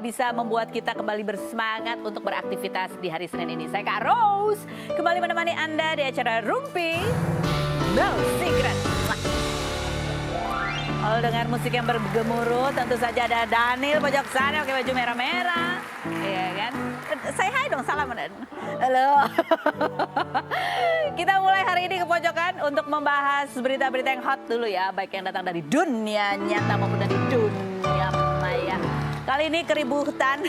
bisa membuat kita kembali bersemangat untuk beraktivitas di hari Senin ini. Saya Kak Rose kembali menemani Anda di acara Rumpi No Secret. Kalau dengar musik yang bergemuruh, tentu saja ada Daniel pojok sana pakai baju merah-merah. Iya kan? Say hi dong, salam. Halo. Kita mulai hari ini ke pojokan untuk membahas berita-berita yang hot dulu ya. Baik yang datang dari dunia nyata maupun dari dunia maya. Kali ini keributan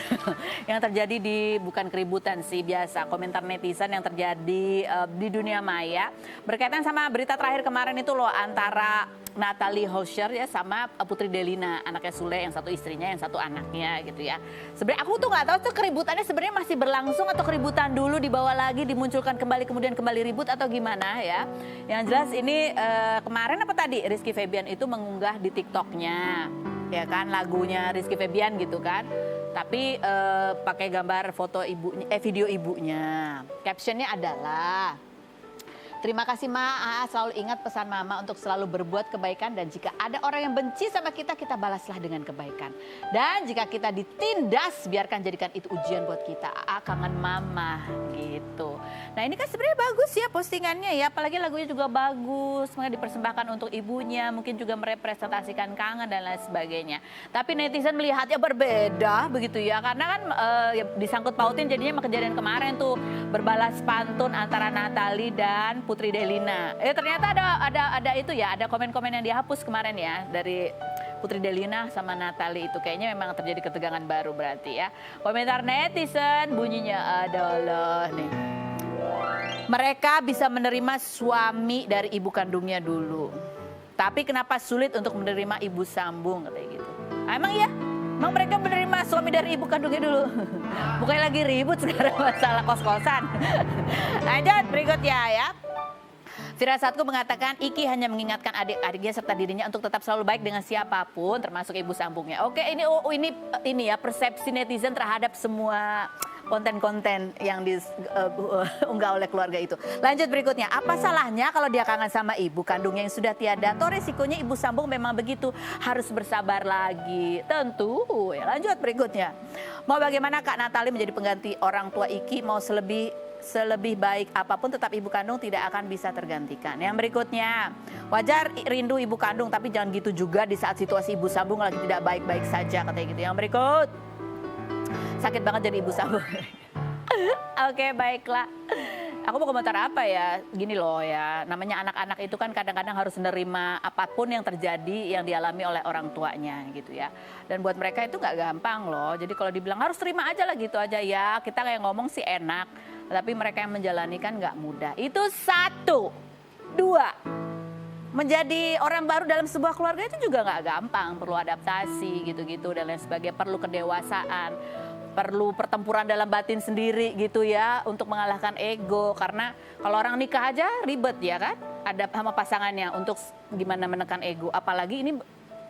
yang terjadi bukan keributan sih, biasa komentar netizen yang terjadi di dunia maya. Berkaitan sama berita terakhir kemarin itu loh, antara Natalie Houscher ya sama Putri Delina, anaknya Sule, yang satu istrinya, yang satu anaknya gitu ya. Sebenarnya aku tuh nggak tahu tuh keributannya sebenarnya masih berlangsung atau keributan dulu dibawa lagi, dimunculkan kembali kemudian kembali ribut atau gimana ya. Yang jelas ini kemarin apa tadi Rizky Febian itu mengunggah di TikToknya ya kan lagunya Rizky Febian gitu kan. Tapi pakai gambar foto ibunya, video ibunya. Captionnya adalah, terima kasih Ma, selalu ingat pesan Mama untuk selalu berbuat kebaikan, dan jika ada orang yang benci sama kita, kita balaslah dengan kebaikan. Dan jika kita ditindas, biarkan jadikan itu ujian buat kita. Kangen Mama gitu. Nah ini kan sebenarnya bagus ya postingannya ya, apalagi lagunya juga bagus, makanya dipersembahkan untuk ibunya, mungkin juga merepresentasikan kangen dan lain sebagainya. Tapi netizen melihatnya berbeda begitu ya, karena kan ya disangkut pautin jadinya sama kejadian kemarin tuh, berbalas pantun antara Natalie dan Putri Delina. Ternyata ada itu ya, ada komen-komen yang dihapus kemarin ya dari Putri Delina sama Natalie itu. Kayaknya memang terjadi ketegangan baru berarti ya. Komentar netizen bunyinya adalah nih, mereka bisa menerima suami dari ibu kandungnya dulu, tapi kenapa sulit untuk menerima ibu sambung kayak gitu. Emang ya? Emang mereka menerima suami dari ibu kandungnya dulu? Bukannya lagi ribut sekarang masalah kos-kosan. Lanjut berikutnya ya. Firasatku mengatakan Iki hanya mengingatkan adik-adiknya serta dirinya untuk tetap selalu baik dengan siapapun, termasuk ibu sambungnya. Oke, ini ya persepsi netizen terhadap semua konten-konten yang diunggah oleh keluarga itu. Lanjut berikutnya, apa salahnya kalau dia kangen sama ibu kandungnya yang sudah tiada? Atau resikonya ibu sambung memang begitu, harus bersabar lagi. Tentu. Ya, lanjut berikutnya. Mau bagaimana Kak Natalie menjadi pengganti orang tua Iki, mau selebih baik apapun tetap ibu kandung tidak akan bisa tergantikan. Yang berikutnya, wajar rindu ibu kandung tapi jangan gitu juga di saat situasi ibu sambung lagi tidak baik-baik saja katanya gitu. Yang berikut, sakit banget jadi ibu sambung. Oke, baiklah. Aku mau komentar apa ya, gini loh ya, namanya anak-anak itu kan kadang-kadang harus menerima apapun yang terjadi yang dialami oleh orang tuanya gitu ya. Dan buat mereka itu nggak gampang loh, jadi kalau dibilang harus terima aja lah gitu aja ya, kita kayak ngomong sih enak, tapi mereka yang menjalani kan nggak mudah. Itu satu. Dua, menjadi orang baru dalam sebuah keluarga itu juga nggak gampang, perlu adaptasi gitu-gitu dan lain sebagainya, perlu kedewasaan. Perlu pertempuran dalam batin sendiri gitu ya untuk mengalahkan ego, karena kalau orang nikah aja ribet ya kan, ada sama pasangannya untuk gimana menekan ego, apalagi ini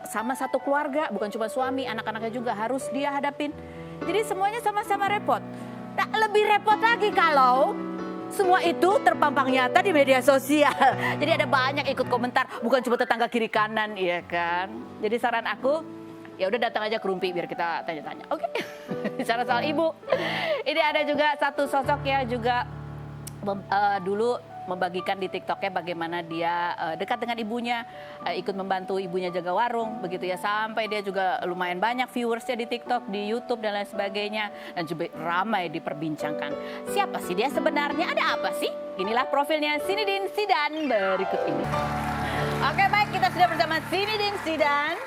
sama satu keluarga, bukan cuma suami, anak-anaknya juga harus dia hadapin, jadi semuanya sama-sama repot. Nah, lebih repot lagi kalau semua itu terpampang nyata di media sosial. Jadi ada banyak ikut komentar, bukan cuma tetangga kiri kanan ya kan. Jadi saran aku, ya udah datang aja ke Rumpi biar kita tanya-tanya. Oke. Bicara soal ibu. Ini ada juga satu sosok ya juga dulu membagikan di TikToknya bagaimana dia dekat dengan ibunya, ikut membantu ibunya jaga warung begitu ya, sampai dia juga lumayan banyak viewersnya di TikTok, di YouTube dan lain sebagainya, dan juga ramai diperbincangkan. Siapa sih dia sebenarnya? Ada apa sih? Inilah profilnya Zinedine Zidane berikut ini. Oke, baik, kita sudah bersama Zinedine Zidane.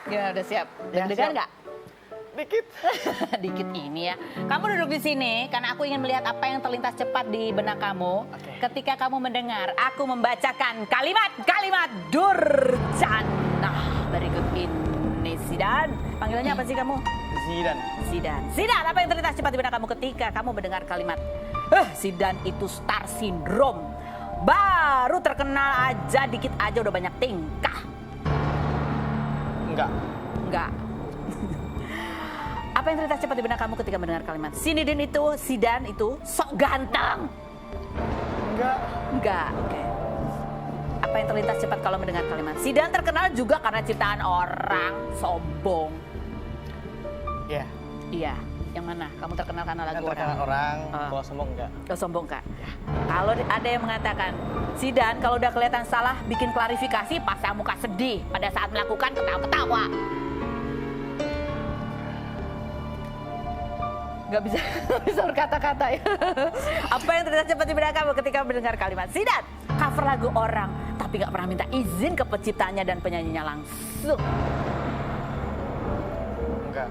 Gimana, udah siap? Dengar nggak? Dikit. Dikit ini ya. Kamu duduk di sini karena aku ingin melihat apa yang terlintas cepat di benak kamu. Ketika kamu mendengar aku membacakan kalimat-kalimat durjana berikut ini. Zidane, panggilannya apa sih kamu? Zidane, apa yang terlintas cepat di benak kamu ketika kamu mendengar kalimat Zidane itu star syndrome, baru terkenal aja dikit aja udah banyak tingkah? Enggak. Apa yang terlintas cepat di benak kamu ketika mendengar kalimat Zinedine itu, Zidane itu sok ganteng? Enggak. Oke. Apa yang terlintas cepat kalau mendengar kalimat Zidane terkenal juga karena ciptaan orang, sombong? Ya. Iya, yang mana? Kamu terkenal karena lagu orang? Terkenal orang, kalau sombong enggak. Oh, sombong Kak. Kalau ada yang mengatakan, Zidan kalau udah kelihatan salah bikin klarifikasi, pasang muka sedih. Pada saat melakukan ketawa-ketawa. Nggak bisa, nggak bisa berkata-kata ya. Apa yang terjadi cepat di benak kamu ketika mendengar kalimat Zidan cover lagu orang, tapi nggak pernah minta izin ke penciptanya dan penyanyinya langsung? Enggak.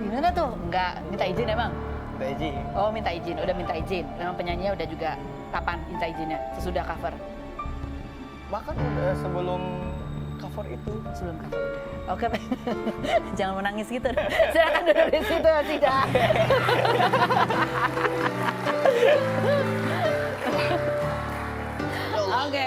Gimana tuh? Nggak minta izin emang? Minta izin. Oh, minta izin, udah minta izin. Memang penyanyinya udah juga kapan minta izinnya? Sesudah cover? Bahkan udah sebelum cover itu. Sebelum cover udah. Oke, jangan menangis gitu. Silakan duduk di situ, tidak. Oke,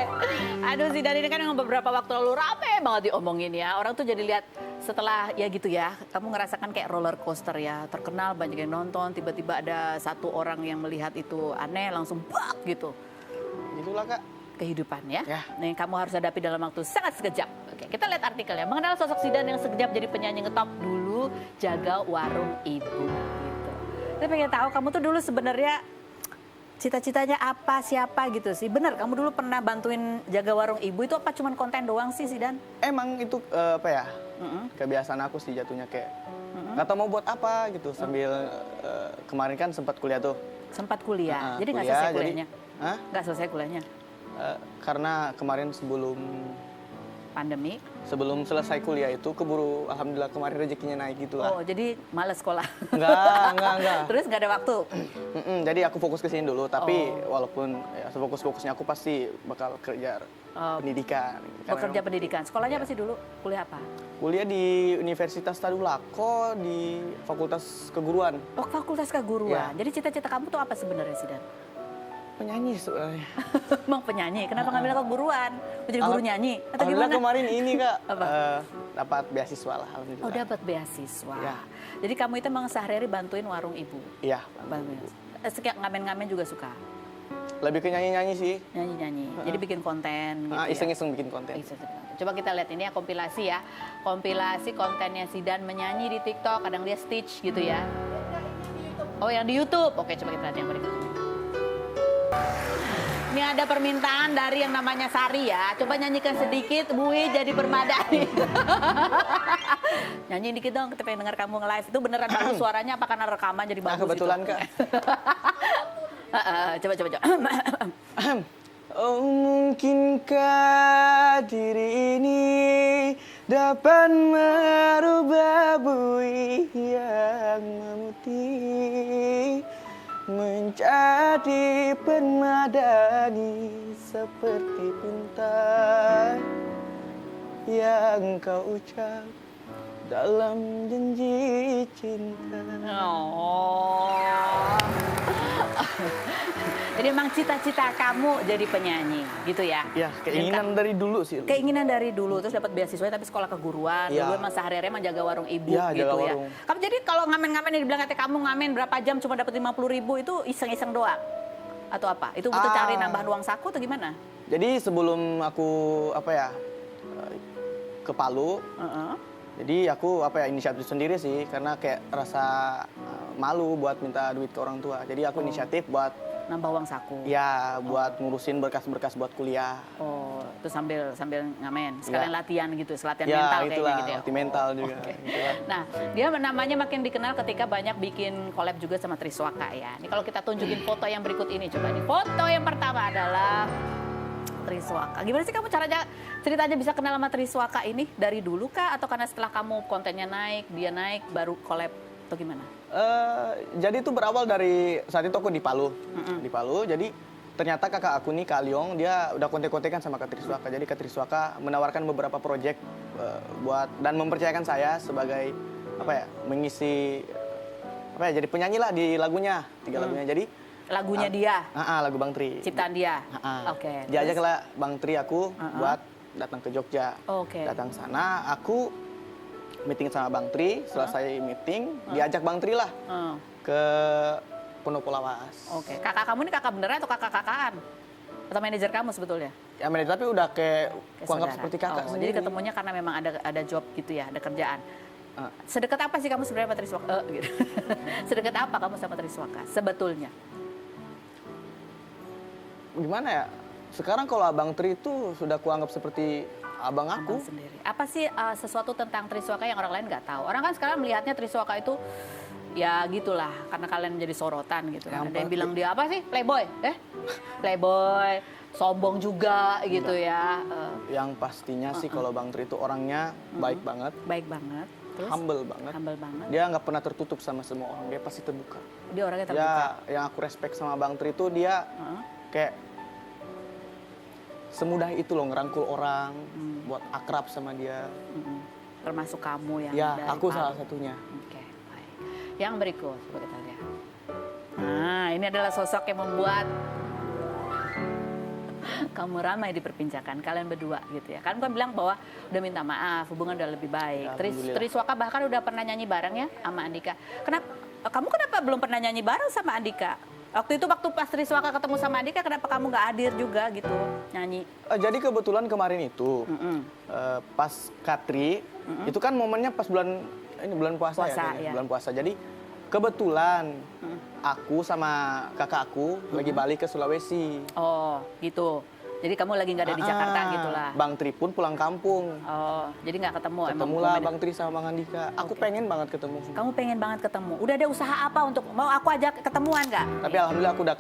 aduh Zidan ini kan yang beberapa waktu lalu rame banget diomongin ya. Orang tuh jadi lihat setelah ya gitu ya, kamu ngerasakan kayak roller coaster ya. Terkenal banyak yang nonton, tiba-tiba ada satu orang yang melihat itu aneh langsung bak gitu. Itulah Kak. Kehidupan ya. Ya. Nih kamu harus hadapi dalam waktu sangat sekejap. Oke, kita lihat artikelnya. Mengenal sosok Zidan yang sekejap jadi penyanyi ngetop dulu jaga warung ibu gitu. Saya pengen tahu kamu tuh dulu sebenarnya cita-citanya apa, siapa gitu sih? Benar, kamu dulu pernah bantuin jaga warung ibu itu apa cuman konten doang sih Zidan? Emang itu apa ya? Kebiasaan aku sih jatuhnya kayak nggak tahu mau buat apa gitu sambil kemarin kan sempat kuliah tuh. Sempat kuliah. Jadi nggak kuliah, selesai kuliahnya? Hah? Nggak selesai kuliahnya? Karena kemarin sebelum Pandemi? selesai kuliah itu keburu alhamdulillah kemarin rezekinya naik gitu lah. Oh, jadi males sekolah? Enggak. Terus nggak ada waktu? Jadi aku fokus ke sini dulu, tapi walaupun ya, sefokus-fokusnya aku pasti bakal kerja pendidikan. Bekerja pendidikan. Sekolahnya apa sih dulu? Kuliah apa? Kuliah di Universitas Tadulako di Fakultas Keguruan. Oh, Fakultas Keguruan. Ya. Jadi cita-cita kamu tuh apa sebenarnya Zidan? Penyanyi sebenarnya. Emang penyanyi? Kenapa ngambil keguruan? Mau jadi guru nyanyi? Atau Alhamdulillah gimana? kemarin ini Kak, Apa? dapat beasiswa lah alhamdulillah. Oh, dapat beasiswa. Ya. Jadi kamu itu emang sehari-hari bantuin warung ibu? Iya. Sekian ngamen-ngamen juga suka? Lebih ke nyanyi-nyanyi sih. Nyanyi-nyanyi. Jadi bikin konten gitu ya? Iseng-iseng bikin konten. Coba kita lihat ini ya kompilasi ya. Kompilasi kontennya Zidan menyanyi di TikTok, kadang dia stitch gitu ya. Oh, yang di YouTube. Oke, coba kita lihat yang berikut ini. Ini ada permintaan dari yang namanya Sari ya. Coba nyanyikan sedikit, Bui jadi permadani. Nyanyi dikit dong, kita pengen dengar kamu nge-live. Itu beneran bagus suaranya apa karena rekaman jadi bagus? Kebetulan itu? Kak. Coba. Oh, mungkinkah diri ini dapat merubah bui yang memutih menjadi permadani seperti pinta yang kau ucap dalam janji cinta. Oh. Jadi emang cita-cita kamu jadi penyanyi gitu ya? Ya, keinginan dari dulu sih. Keinginan dari dulu, terus dapat beasiswa tapi sekolah keguruan. Ya. Dulu emang sehari-hari emang jaga warung ibu Ya, gitu jaga ya. warung. Kamu jadi kalau ngamen-ngamen yang dibilang kata kamu ngamen berapa jam cuma dapat 50.000 itu iseng-iseng doang? Atau apa? Itu butuh cari nambahan uang saku atau gimana? Jadi sebelum aku ke Palu, jadi aku inisiatif sendiri sih karena kayak rasa malu buat minta duit ke orang tua. Jadi aku inisiatif buat nambah uang saku. ya buat ngurusin berkas-berkas buat kuliah. Oh, itu sambil ngamen, sekalian latihan gitu, latihan Ya, mental itulah, kayaknya gitu ya. latih mental juga. Oke. Itulah. Nah, dia namanya makin dikenal ketika banyak bikin collab juga sama Triswaka ya. Ini kalau kita tunjukin foto yang berikut ini, coba nih. Foto yang pertama adalah Triswaka. Gimana sih kamu ceritanya bisa kenal sama Triswaka ini? Dari dulu kah? Atau karena setelah kamu kontennya naik, dia naik, baru collab? Atau gimana? Jadi itu berawal dari saat itu aku di Palu. Di Palu, jadi ternyata kakak aku nih, Kak Liong, dia udah kontek-kontekan sama Kak Triswaka. Jadi Kak Triswaka menawarkan beberapa proyek buat dan mempercayakan saya sebagai mengisi jadi penyanyi lah di lagunya, 3 lagunya. Jadi lagunya dia? Lagu Bang Tri. Ciptaan dia? Oke. Diajaklah Bang Tri aku buat datang ke Jogja. Oke. Datang sana, aku meeting sama Bang Tri, selesai meeting, diajak Bang Tri lah ke Pondok Lawas. Oke, kakak kamu ini kakak beneran atau kakak-kakaan? Atau manajer kamu sebetulnya? Ya manajer tapi udah kayak kuanggap saudara. seperti kakak sendiri. Jadi ketemunya karena memang ada job gitu ya, ada kerjaan. Sedekat apa sih kamu sebenarnya sama Triswaka? Gitu. Sedekat apa kamu sama Triswaka sebetulnya? Gimana ya? Sekarang kalau Abang Tri itu sudah kuanggap seperti abang aku. Abang sendiri. Apa sih sesuatu tentang Triswaka yang orang lain nggak tahu? Orang kan sekarang melihatnya Triswaka itu ya gitulah, karena kalian menjadi sorotan gitu. Kan. Ada yang bilang dia apa sih? Playboy, playboy, sombong juga gitu ya. Yang pastinya sih kalau Bang Tri itu orangnya baik banget, Baik banget. Terus humble banget. humble banget. Dia nggak pernah tertutup sama semua orang, dia pasti terbuka. Dia orangnya terbuka. Ya, yang aku respect sama Bang Tri itu dia kayak semudah itu loh ngerangkul orang, buat akrab sama dia. Termasuk kamu yang Ya, dari aku Palu. salah satunya. Oke, baik. Yang berikut, coba kita lihat. Nah, ini adalah sosok yang membuat kamu ramai diperbincangkan, kalian berdua gitu ya. Kalian kan bilang bahwa udah minta maaf, hubungan udah lebih baik. Ya, alhamdulillah. Triswaka bahkan udah pernah nyanyi bareng ya sama Andika. Kenapa belum pernah nyanyi bareng sama Andika? Waktu itu waktu pas Triswaka ketemu sama Andika, kenapa kamu nggak hadir juga gitu nyanyi? Jadi kebetulan kemarin itu pas Katri, itu kan momennya pas bulan puasa, Puasa, kayaknya, ya. bulan puasa. Jadi kebetulan aku sama kakak aku lagi balik ke Sulawesi. Oh, gitu. Jadi kamu lagi nggak ada di Jakarta gitu lah. Bang Tri pun pulang kampung. Oh, jadi nggak ketemu. Ketemulah momennya. Bang Tri sama Bang Andika. Aku pengen banget ketemu. Kamu pengen banget ketemu. Udah ada usaha apa untuk mau aku ajak ketemuan nggak? Tapi alhamdulillah aku udah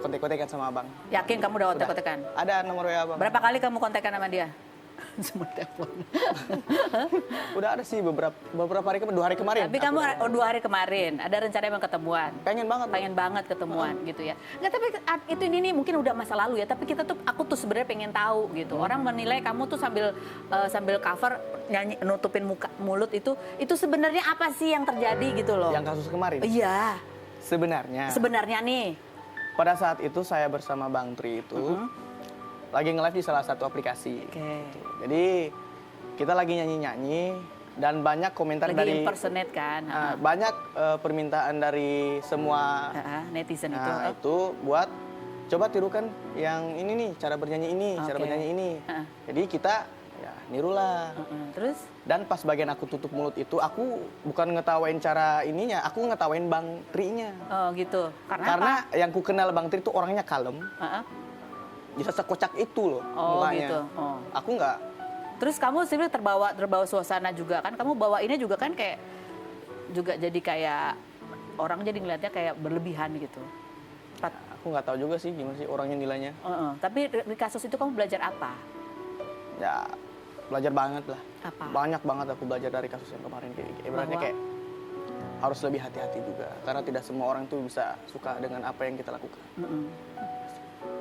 kontek-kontekan sama Abang. Yakin kamu udah kontak-kontakan? Ada nomor WA Abang. Berapa kali kamu kontakkan sama dia? Semua telepon. Udah ada sih beberapa hari kemarin, 2 hari kemarin. Tapi kamu 2 hari kemarin ada rencana emang ketemuan. Pengen banget. Pengen banget ketemuan gitu ya. Nggak, tapi itu ini mungkin udah masa lalu ya. Tapi aku tuh sebenarnya pengen tahu gitu. Orang menilai kamu tuh sambil cover nyanyi nutupin mulut itu sebenarnya apa sih yang terjadi gitu loh? Yang kasus kemarin. Iya. Sebenarnya nih. pada saat itu saya bersama Bang Tri itu lagi nge-live di salah satu aplikasi. Oke. Jadi kita lagi nyanyi-nyanyi dan banyak komentar Lagi dari impersonate kan? banyak permintaan dari semua Netizen itu. itu buat coba tirukan yang ini nih, cara bernyanyi ini, cara Oke. bernyanyi ini. Jadi kita ya nirulah. Terus? Dan pas bagian aku tutup mulut itu, aku bukan ngetawain cara ininya, aku ngetawain Bang Tri-nya. Oh gitu. Karena yang ku kenal Bang Tri itu orangnya kalem, bisa sekocak itu loh mukanya. Gitu. Oh. Aku nggak, Terus kamu sebenarnya terbawa suasana juga kan? Kamu bawainnya juga kan kayak juga jadi kayak orang jadi ngeliatnya kayak berlebihan gitu. aku nggak tahu juga sih gimana sih orangnya nilainya. Tapi di kasus itu kamu belajar apa? Ya belajar banget lah. Apa? Banyak banget aku belajar dari kasus yang kemarin ibaratnya kayak harus lebih hati-hati juga karena tidak semua orang tuh bisa suka dengan apa yang kita lakukan.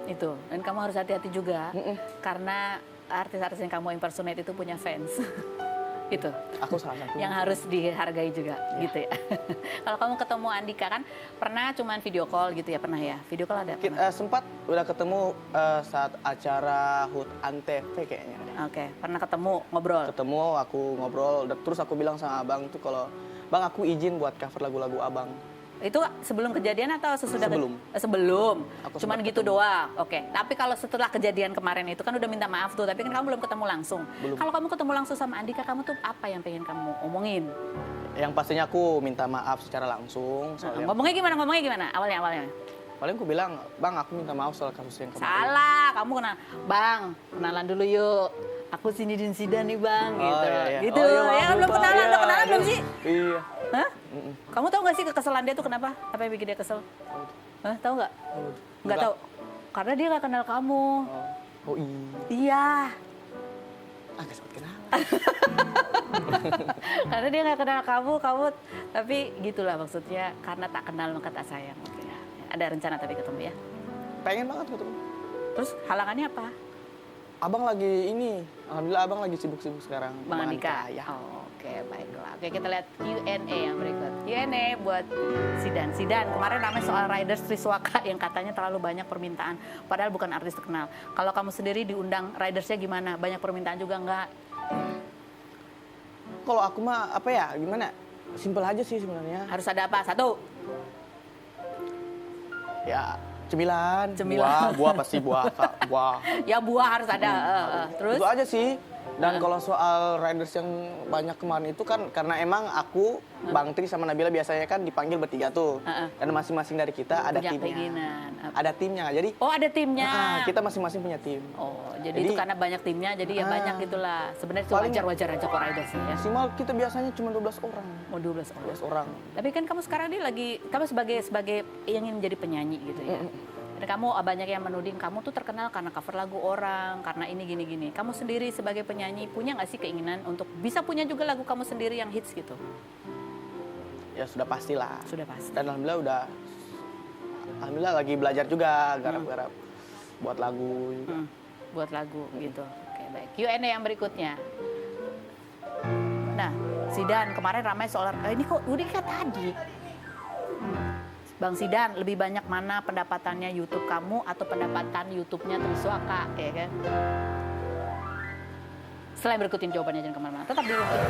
Itu. Dan kamu harus hati-hati juga karena artis-artis yang kamu impersonate itu punya fans. Itu. Aku salah satu. Yang harus dihargai juga gitu ya. Kalau kamu ketemu Andika kan pernah cuman video call gitu ya, pernah ya? Video call ada? Kita sempat udah ketemu saat acara HUT Antv kayaknya. Oke, pernah ketemu ngobrol. Ketemu, aku ngobrol, terus aku bilang sama abang tuh kalau Bang aku izin buat cover lagu-lagu abang. Itu sebelum kejadian atau sesudah? Sebelum. Sebelum. Aku Cuman sempat gitu ketemu. doang. Oke. Tapi kalau setelah kejadian kemarin itu kan udah minta maaf tuh, tapi kan kamu belum ketemu langsung. Belum. Kalau kamu ketemu langsung sama Andika, kamu tuh apa yang pengen kamu omongin? Yang pastinya aku minta maaf secara langsung soalnya. Ngomongnya gimana? Awalnya. Paling aku bilang, Bang aku minta maaf soal kasus yang kemarin. Salah, kamu Bang, kenalan dulu yuk. Aku Sinidin Sidan nih Bang, gitu. iya. Gitu. Oh, iya, Ya kan maaf, belum Pak. kenalan, Iya, udah kenalan belum aduh. sih? Iya. Hah? Kamu tahu nggak sih kekesalan dia tuh kenapa? Apa yang bikin dia kesel? Hah? Tahu nggak? Nggak Enggak. tahu. Karena dia nggak kenal kamu. Oh iya. Iya. Agak sempat kenal. Karena dia nggak kenal kamu, tapi gitulah maksudnya. Karena tak kenal maka tak sayang. Oke, ya. Ada rencana tapi ketemu ya. Pengen banget ketemu. Terus halangannya apa? Abang lagi ini, alhamdulillah abang lagi sibuk-sibuk sekarang. Bang Andika. Ya. Oh, oke, baiklah. Oke, kita lihat Q&A yang berikut. Q&A buat Sidan. Kemarin ramai soal Riders Triswaka yang katanya terlalu banyak permintaan. Padahal bukan artis terkenal. Kalau kamu sendiri diundang Ridersnya gimana? Banyak permintaan juga nggak? Kalau aku mah apa ya, gimana? Simpel aja sih sebenarnya. Harus ada apa? 1. Ya Cemilan. Cemilan. Buah pasti buah, Kak. Buah. Ya buah harus ada. Terus? Itu aja sih. Dan kalau soal riders yang banyak kemarin itu kan karena emang aku, Bang Tri sama Nabila biasanya kan dipanggil bertiga tuh. Dan masing-masing dari kita ada Punya timnya. keinginan. Ada timnya. Jadi Oh ada timnya. kita masing-masing punya tim. Oh jadi itu karena banyak timnya jadi ya banyak gitulah. Sebenarnya itu paling- wajar-wajar aja kok riders ya. Maksimal kita biasanya cuma 12 orang. Oh 12 orang. 12 orang. Tapi kan kamu sekarang ini kamu sebagai yang ingin menjadi penyanyi gitu ya. Dan kamu banyak yang menuding kamu tuh terkenal karena cover lagu orang, karena ini gini-gini. Kamu sendiri sebagai penyanyi punya nggak sih keinginan untuk bisa punya juga lagu kamu sendiri yang hits gitu? Ya sudah pastilah. Sudah pasti. Dan alhamdulillah lagi belajar juga garap-garap buat lagu juga. Buat lagu gitu. Oke baik. Q&A yang berikutnya. Nah, Zidan kemarin ramai soal ini kok udah kayak tadi. Bang Zidan, lebih banyak mana pendapatannya YouTube kamu atau pendapatan YouTube-nya Triswaka, ya kan? Selain berikutin jawabannya jangan kemana-mana, tetap di rumah.